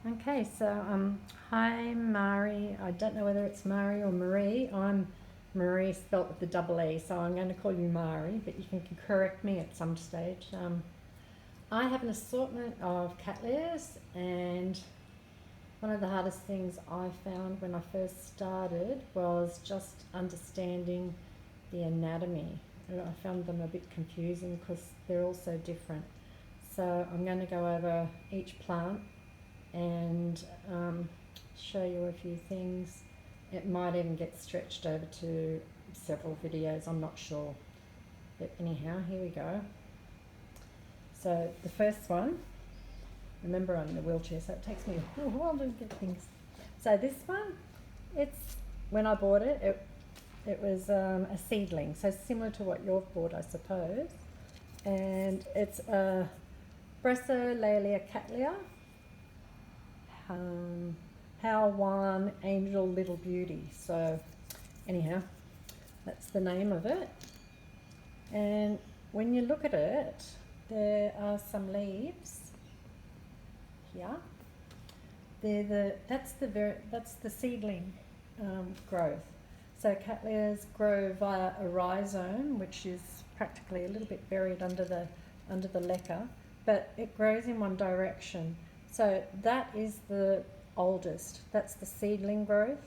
Okay, so hi Mari. I don't know whether it's Mari or Marie. I'm Marie spelt with the double E, so I'm going to call you Mari, but you can correct me at some stage. I have an assortment of Cattleyas, and one of the hardest things I found when I first started was just understanding the anatomy. I found them a bit confusing because they're all so different. So I'm going to go over each plant and show you a few things. It might even get stretched over to several videos, I'm not sure. But anyhow, here we go. So the first one, remember I'm in a wheelchair, so it takes me a while to get things. So this one, it's when I bought it, it was a seedling, so similar to what you've bought, I suppose. And it's a Cattleya, How One Angel Little Beauty. So anyhow, that's the name of it. And when you look at it, there are some leaves here. That's the seedling growth. So Cattleyas grow via a rhizome, which is practically a little bit buried under the leca, but it grows in one direction. So that is the oldest. That's the seedling growth.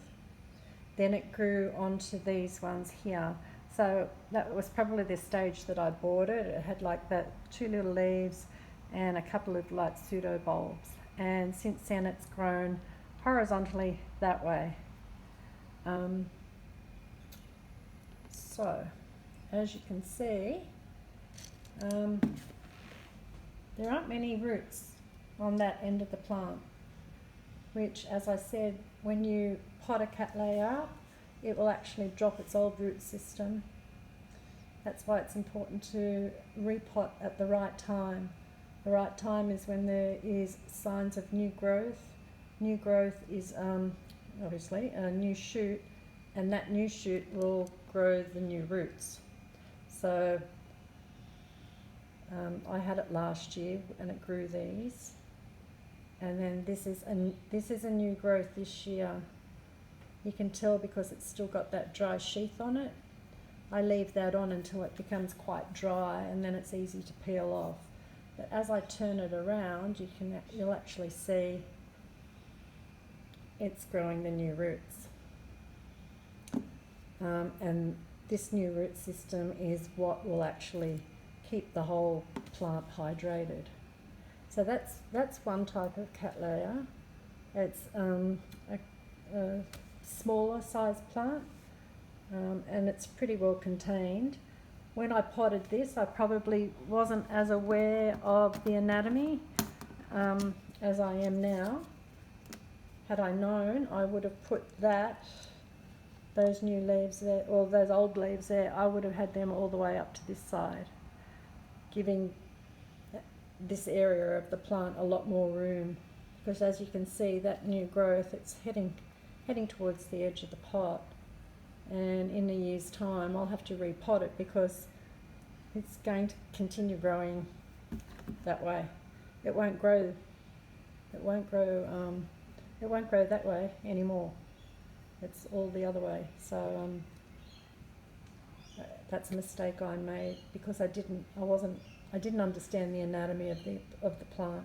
Then it grew onto these ones here. So that was probably the stage that I bought it. It had like that 2 little leaves and a couple of like pseudo bulbs. And since then it's grown horizontally that way. So as you can see, there aren't many roots on that end of the plant, which, as I said, when you pot a Cattleya, it will actually drop its old root system. That's why it's important to repot at the right time. The right time is when there is signs of new growth. New growth is obviously a new shoot, and that new shoot will grow the new roots. So I had it last year and it grew these, and then this is a new growth this year. You can tell because it's still got that dry sheath on it. I leave that on until it becomes quite dry, and then it's easy to peel off. But as I turn it around, you'll actually see it's growing the new roots. And this new root system is what will actually keep the whole plant hydrated. So that's one type of Cattleya. It's a smaller sized plant, and it's pretty well contained. When I potted this, I probably wasn't as aware of the anatomy as I am now. Had I known, I would have put those new leaves there, or those old leaves there, I would have had them all the way up to this side, giving this area of the plant a lot more room, because as you can see, that new growth, it's heading towards the edge of the pot, and in a year's time I'll have to repot it because it's going to continue growing that way. It won't grow that way anymore. It's all the other way. So that's a mistake I made because I didn't understand the anatomy of the plant.